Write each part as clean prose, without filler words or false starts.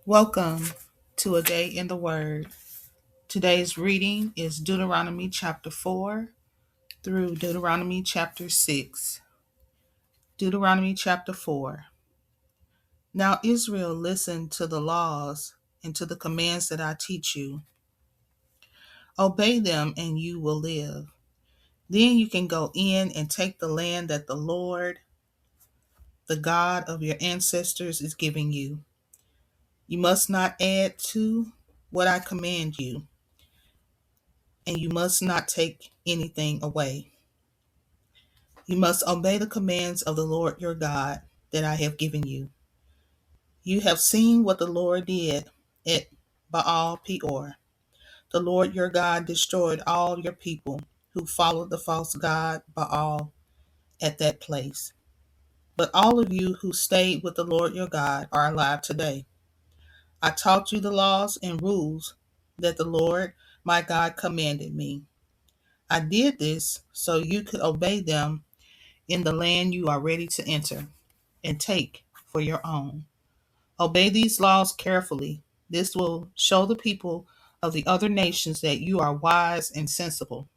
Welcome to a day in the Word. Today's reading is Deuteronomy chapter 4 through Deuteronomy chapter 6. Deuteronomy chapter 4. Now, Israel, listen to the laws and to the commands that I teach you. Obey them, and you will live. Then you can go in and take the land that the Lord, the God of your ancestors, is giving you. You must not add to what I command you, and you must not take anything away. You must obey the commands of the Lord your God that I have given you. You have seen what the Lord did at Baal Peor. The Lord your God destroyed all your people who followed the false god Baal at that place. But all of you who stayed with the Lord your God are alive today. I taught you the laws and rules that the Lord my God commanded me. I did this so you could obey them in the land you are ready to enter and take for your own. Obey these laws carefully. This will show the people of the other nations that you are wise and sensible.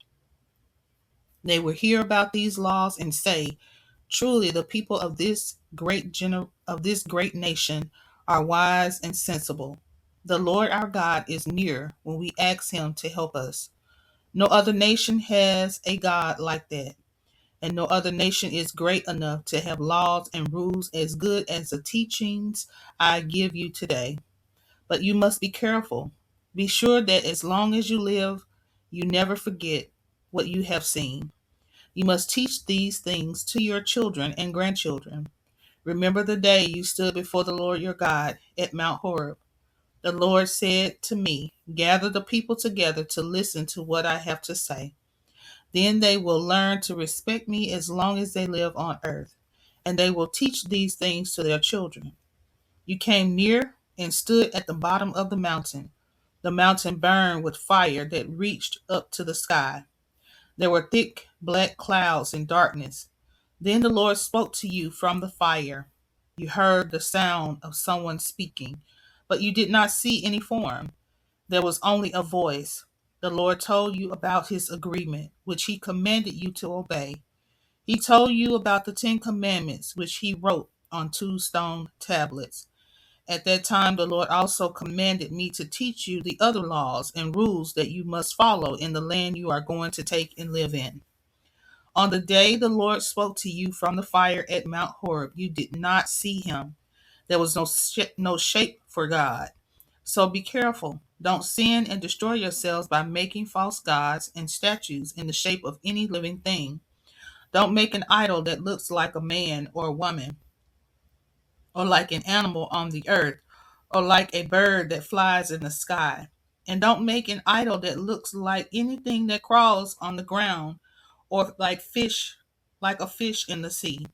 They will hear about these laws and say, "Truly, the people of this great nation are wise and sensible. The Lord our God is near when we ask him to help us. No other nation has a God like that. And no other nation is great enough to have laws and rules as good as the teachings I give you today. But you must be careful. Be sure that as long as you live, you never forget what you have seen. You must teach these things to your children and grandchildren. Remember the day you stood before the Lord your God at Mount Horeb. The Lord said to me, 'Gather the people together to listen to what I have to say. Then they will learn to respect me as long as they live on earth, and they will teach these things to their children.' You came near and stood at the bottom of the mountain. The mountain burned with fire that reached up to the sky. There were thick black clouds and darkness. Then the Lord spoke to you from the fire. You heard the sound of someone speaking, but you did not see any form. There was only a voice. The Lord told you about his agreement, which he commanded you to obey. He told you about the 10 Commandments, which he wrote on 2 stone tablets. At that time, the Lord also commanded me to teach you the other laws and rules that you must follow in the land you are going to take and live in. On the day the Lord spoke to you from the fire at Mount Horeb, you did not see him. There was no shape for God. So be careful. Don't sin and destroy yourselves by making false gods and statues in the shape of any living thing. Don't make an idol that looks like a man or a woman, or like an animal on the earth, or like a bird that flies in the sky. And don't make an idol that looks like anything that crawls on the ground, or like a fish in the sea.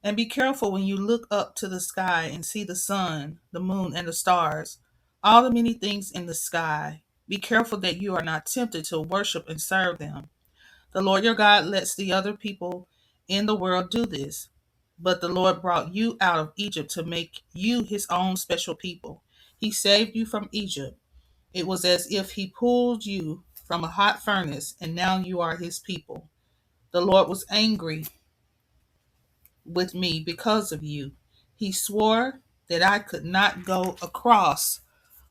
And be careful when you look up to the sky and see the sun, the moon, and the stars, all the many things in the sky. Be careful that you are not tempted to worship and serve them. The Lord your God lets the other people in the world do this. But the Lord brought you out of Egypt to make you his own special people. He saved you from Egypt. It was as if he pulled you from a hot furnace, and now you are his people. The Lord was angry with me because of you. He swore that I could not go across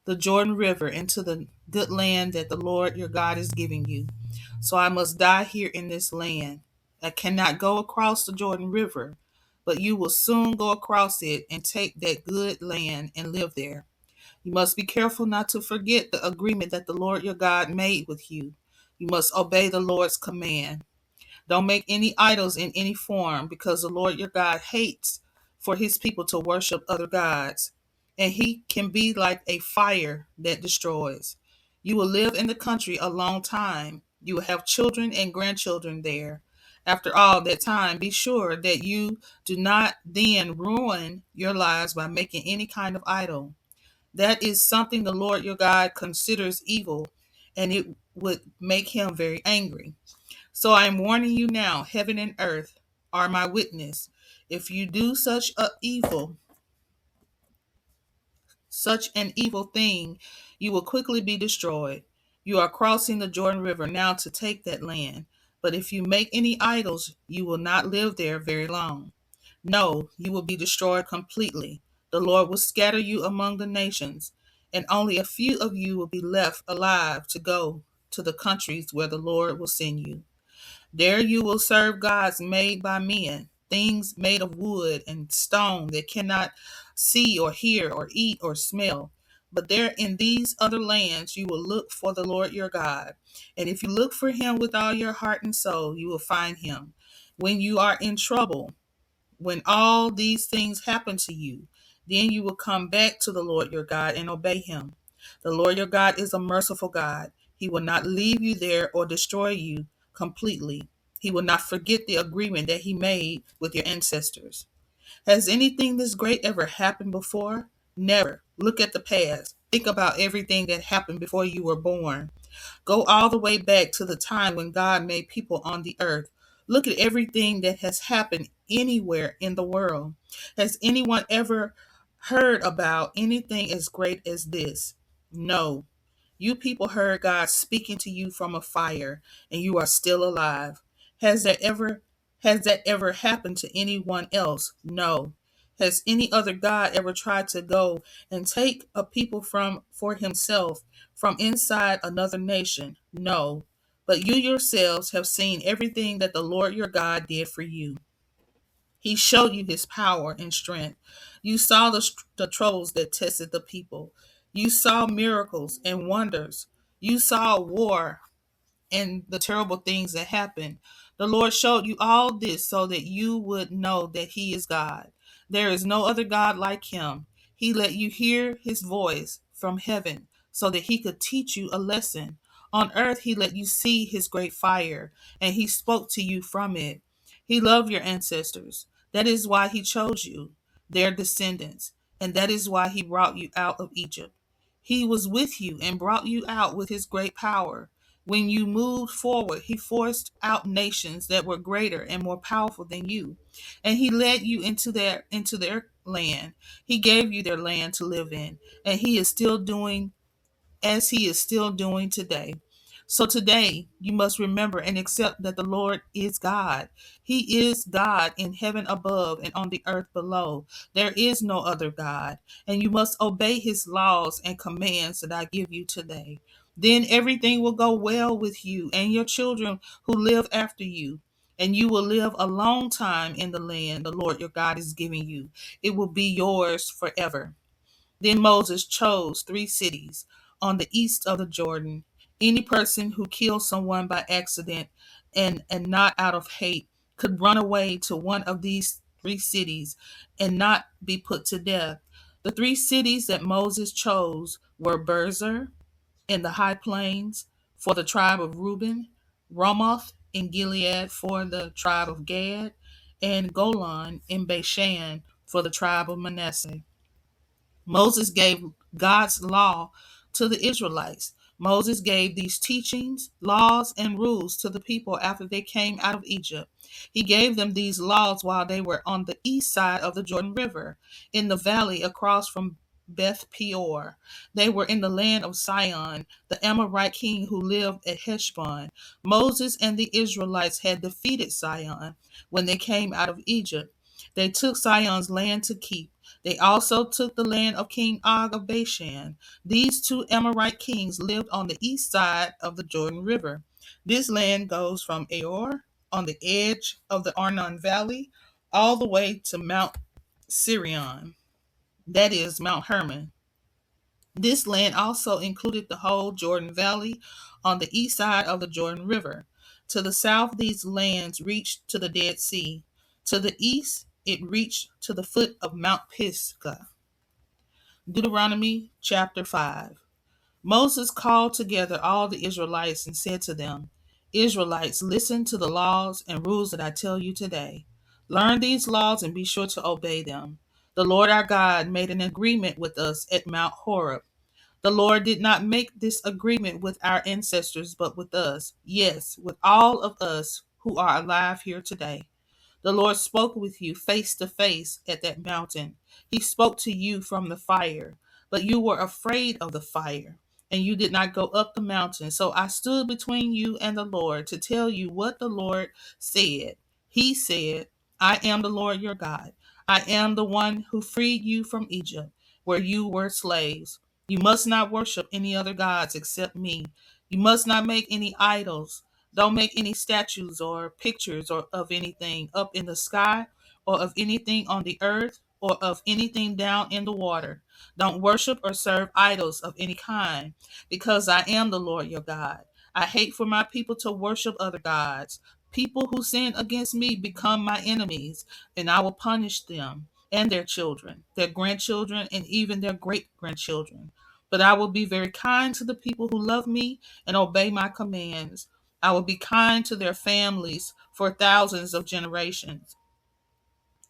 the Jordan River into the good land that the Lord your God is giving you. So I must die here in this land. I cannot go across the Jordan River, but you will soon go across it and take that good land and live there. You must be careful not to forget the agreement that the Lord your God made with you. You must obey the Lord's command. Don't make any idols in any form, because the Lord your God hates for his people to worship other gods, and he can be like a fire that destroys. You will live in the country a long time. You will have children and grandchildren there. After all that time, be sure that you do not then ruin your lives by making any kind of idol. That is something the Lord your God considers evil, and it would make him very angry. So I am warning you now, heaven and earth are my witness. If you do such a evil, such an evil thing, you will quickly be destroyed. You are crossing the Jordan River now to take that land. But if you make any idols, you will not live there very long. No, you will be destroyed completely. The Lord will scatter you among the nations, and only a few of you will be left alive to go to the countries where the Lord will send you. There you will serve gods made by men, things made of wood and stone that cannot see or hear or eat or smell. But there in these other lands you will look for the Lord your God. And if you look for him with all your heart and soul, you will find him. When you are in trouble, when all these things happen to you, then you will come back to the Lord your God and obey him. The Lord your God is a merciful God. He will not leave you there or destroy you completely. He will not forget the agreement that he made with your ancestors. Has anything this great ever happened before? Never. Look at the past. Think about everything that happened before you were born. Go all the way back to the time when God made people on the earth. Look at everything that has happened anywhere in the world. Has anyone ever heard about anything as great as this? No. You people heard God speaking to you from a fire, and you are still alive. Has that ever has that ever happened to anyone else? No. Has any other God ever tried to go and take a people from for himself from inside another nation? No. But you yourselves have seen everything that the Lord your God did for you. He showed you his power and strength. You saw the troubles that tested the people. You saw miracles and wonders. You saw war and the terrible things that happened. The Lord showed you all this so that you would know that he is God. There is no other God like him. He let you hear his voice from heaven so that he could teach you a lesson. On earth, he let you see his great fire, and he spoke to you from it. He loved your ancestors. That is why he chose you, their descendants, and that is why he brought you out of Egypt. He was with you and brought you out with his great power. When you moved forward, he forced out nations that were greater and more powerful than you, and he led you into their land. He gave you their land to live in, and he is still doing as he is still doing today. So today, you must remember and accept that the Lord is God. He is God in heaven above and on the earth below. There is no other God, and you must obey his laws and commands that I give you today. Then everything will go well with you and your children who live after you, and you will live a long time in the land the Lord your God is giving you. It will be yours forever. Then Moses chose 3 cities on the east of the Jordan. Any person who killed someone by accident and not out of hate could run away to one of these 3 cities and not be put to death. The 3 cities that Moses chose were Bezer in the high plains for the tribe of Reuben, Ramoth in Gilead for the tribe of Gad, and Golan in Bashan for the tribe of Manasseh. Moses gave God's law to the Israelites. Moses gave these teachings, laws, and rules to the people after they came out of Egypt. He gave them these laws while they were on the east side of the Jordan River, in the valley across from Beth Peor. They were in the land of Sihon, the Amorite king who lived at Heshbon. Moses and the Israelites had defeated Sihon when they came out of Egypt. They took Sihon's land to keep. They also took the land of King Og of Bashan. These 2 Amorite kings lived on the east side of the Jordan River. This land goes from Aor on the edge of the Arnon Valley all the way to Mount Sirion, that is Mount Hermon. This land also included the whole Jordan Valley on the east side of the Jordan River. To the south, these lands reached to the Dead Sea. To the east, it reached to the foot of Mount Pisgah. Deuteronomy chapter 5. Moses called together all the Israelites and said to them, Israelites, listen to the laws and rules that I tell you today. Learn these laws and be sure to obey them. The Lord our God made an agreement with us at Mount Horeb. The Lord did not make this agreement with our ancestors, but with us. Yes, with all of us who are alive here today. The Lord spoke with you face to face at that mountain. He spoke to you from the fire, but you were afraid of the fire, and you did not go up the mountain. So I stood between you and the Lord to tell you what the Lord said. He said, I am the Lord your God. I am the one who freed you from Egypt, where you were slaves. You must not worship any other gods except me. You must not make any idols. Don't make any statues or pictures or of anything up in the sky or of anything on the earth or of anything down in the water. Don't worship or serve idols of any kind, because I am the Lord your God. I hate for my people to worship other gods. People who sin against me become my enemies, and I will punish them and their children, their grandchildren, and even their great grandchildren. But I will be very kind to the people who love me and obey my commands. I will be kind to their families for thousands of generations.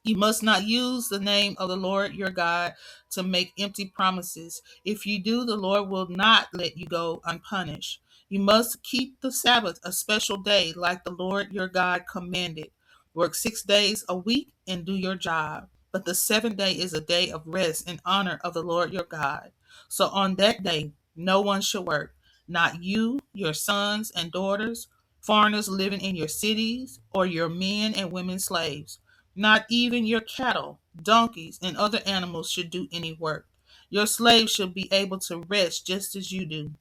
You must not use the name of the Lord your God to make empty promises. If you do, the Lord will not let you go unpunished. You must keep the Sabbath a special day like the Lord your God commanded. Work 6 days a week and do your job. But the seventh day is a day of rest in honor of the Lord your God. So on that day, no one shall work, not you, your sons and daughters, foreigners living in your cities, or your men and women slaves. Not even your cattle, donkeys, and other animals should do any work. Your slaves should be able to rest just as you do.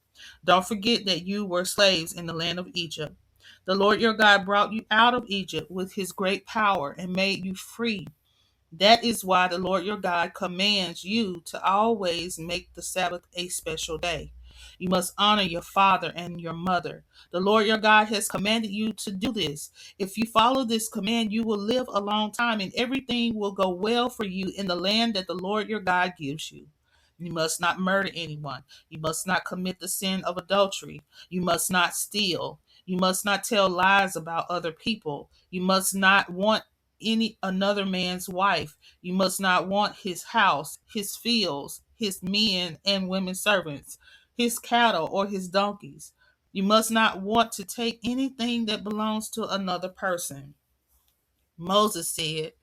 Don't forget that you were slaves in the land of Egypt. The Lord your God brought you out of Egypt with his great power and made you free. That is why the Lord your God commands you to always make the Sabbath a special day. You must honor your father and your mother. The Lord your God has commanded you to do this. If you follow this command, you will live a long time and everything will go well for you in the land that the Lord your God gives you. You must not murder anyone. You must not commit the sin of adultery. You must not steal. You must not tell lies about other people. You must not want any another man's wife. You must not want his house, his fields, his men and women servants, his cattle or his donkeys. You must not want to take anything that belongs to another person. Moses said,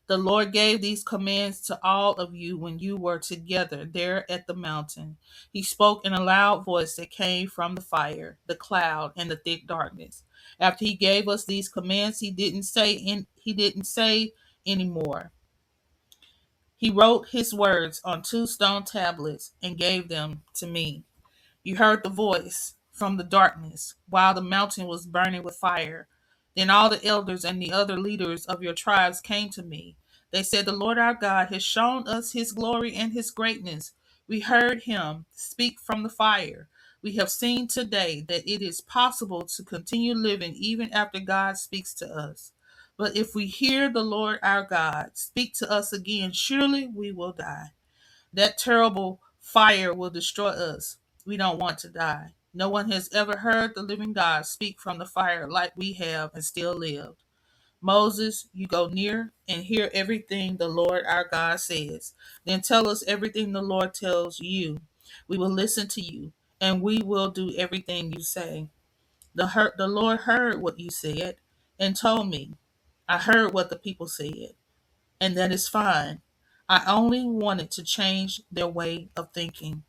the Lord gave these commands to all of you when you were together there at the mountain. He spoke in a loud voice that came from the fire, the cloud, and the thick darkness. After he gave us these commands, he didn't say anymore. He wrote his words on 2 stone tablets and gave them to me. You heard the voice from the darkness while the mountain was burning with fire. Then all the elders and the other leaders of your tribes came to me. They said, the Lord our God has shown us his glory and his greatness. We heard him speak from the fire. We have seen today that it is possible to continue living even after God speaks to us. But if we hear the Lord our God speak to us again, surely we will die. That terrible fire will destroy us. We don't want to die. No one has ever heard the living God speak from the fire like we have and still lived. Moses, you go near and hear everything the Lord our God says. Then tell us everything the Lord tells you. We will listen to you and we will do everything you say. The Lord heard what you said and told me. I heard what the people said, and that is fine. I only wanted to change their way of thinking.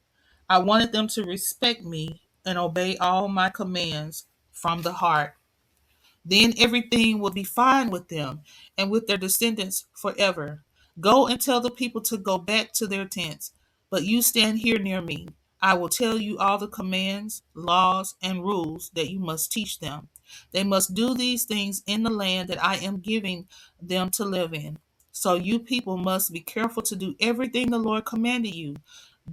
I wanted them to respect me and obey all my commands from the heart. Then everything will be fine with them and with their descendants forever. Go and tell the people to go back to their tents, but you stand here near me. I will tell you all the commands, laws, and rules that you must teach them. They must do these things in the land that I am giving them to live in. So you people must be careful to do everything the Lord commanded you.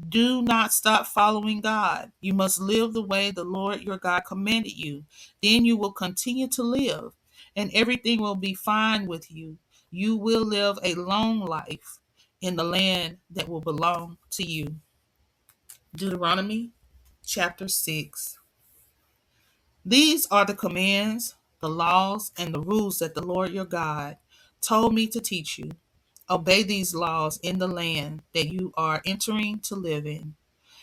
Do not stop following God. You must live the way the Lord your God commanded you. Then you will continue to live, and everything will be fine with you. You will live a long life in the land that will belong to you. Deuteronomy chapter 6. These are the commands, the laws, and the rules that the Lord your God told me to teach you. Obey these laws in the land that you are entering to live in.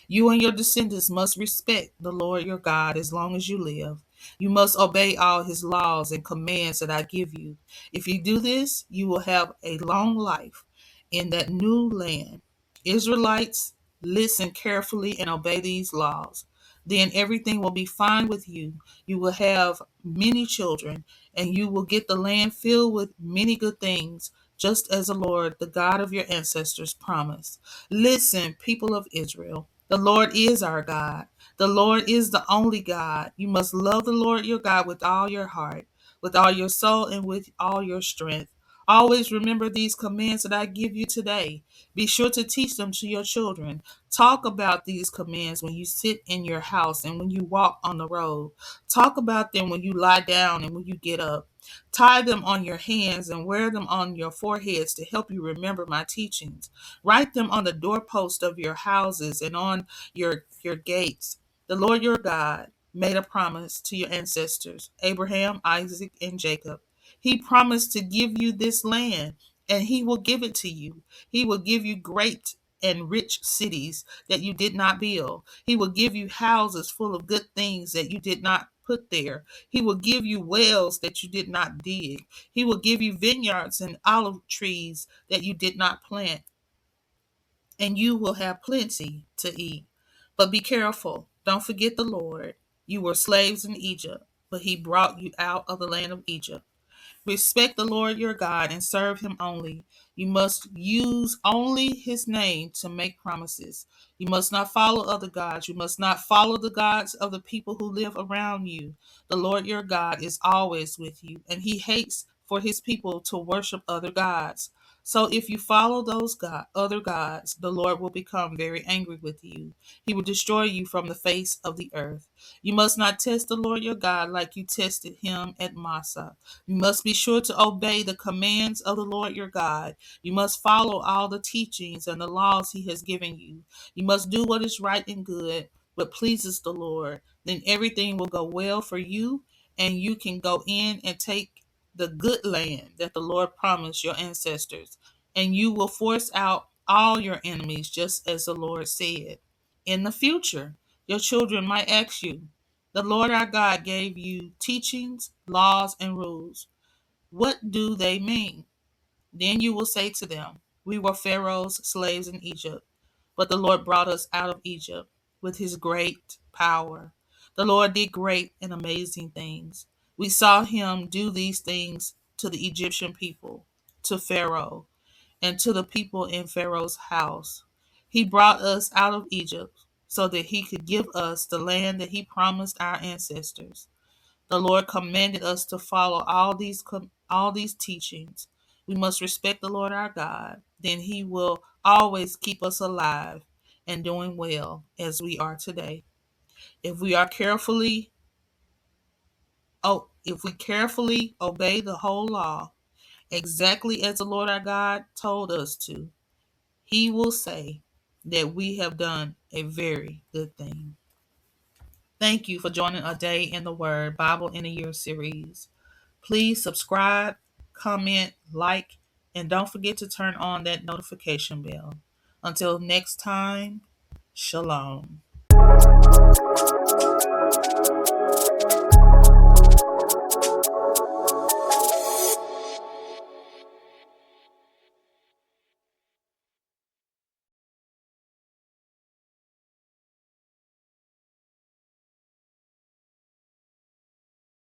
You and your descendants must respect the Lord your God as long as you live. You must obey all his laws and commands that I give you. If you do this, you will have a long life in that new land. Israelites, Listen carefully and obey these laws. Then everything will be fine with you. You will have many children, and you will get the land filled with many good things, just as the Lord, the God of your ancestors, promised. Listen, people of Israel. The Lord is our God. The Lord is the only God. You must love the Lord your God with all your heart, with all your soul, and with all your strength. Always remember these commands that I give you today. Be sure to teach them to your children. Talk about these commands when you sit in your house and when you walk on the road. Talk about them when you lie down and when you get up. Tie them on your hands and wear them on your foreheads to help you remember my teachings. Write them on the doorpost of your houses and on your gates. The Lord your God made a promise to your ancestors, Abraham, Isaac, and Jacob. He promised to give you this land, and he will give it to you. He will give you great and rich cities that you did not build. He will give you houses full of good things that you did not put there. He will give you wells that you did not dig. He will give you vineyards and olive trees that you did not plant, and you will have plenty to eat. But be careful. Don't forget the Lord. You were slaves in Egypt, but he brought you out of the land of Egypt. Respect the Lord your God and serve him only. You must use only his name to make promises. You must not follow other gods. You must not follow the gods of the people who live around you. The Lord your God is always with you, and he hates for his people to worship other gods. So if you follow those other gods, the Lord will become very angry with you. He will destroy you from the face of the earth. You must not test the Lord your God like you tested him at Massah. You must be sure to obey the commands of the Lord your God. You must follow all the teachings and the laws he has given you. You must do what is right and good, what pleases the Lord. Then everything will go well for you, and you can go in and take the good land that the Lord promised your ancestors, and you will force out all your enemies, just as the Lord said. In the future, your children might ask you, the Lord our God gave you teachings, laws, and rules. What do they mean? Then you will say to them, we were Pharaoh's slaves in Egypt, but the Lord brought us out of Egypt with his great power. The Lord did great and amazing things. We saw him do these things to the Egyptian people, to Pharaoh, and to the people in Pharaoh's house. He brought us out of Egypt so that he could give us the land that he promised our ancestors. The Lord commanded us to follow all these teachings. We must respect the Lord our God. Then he will always keep us alive and doing well as we are today. If we are carefully if we carefully obey the whole law, exactly as the Lord our God told us to, he will say that we have done a very good thing. Thank you for joining A Day in the Word Bible in a Year series. Please subscribe, comment, like, and don't forget to turn on that notification bell. Until next time, shalom.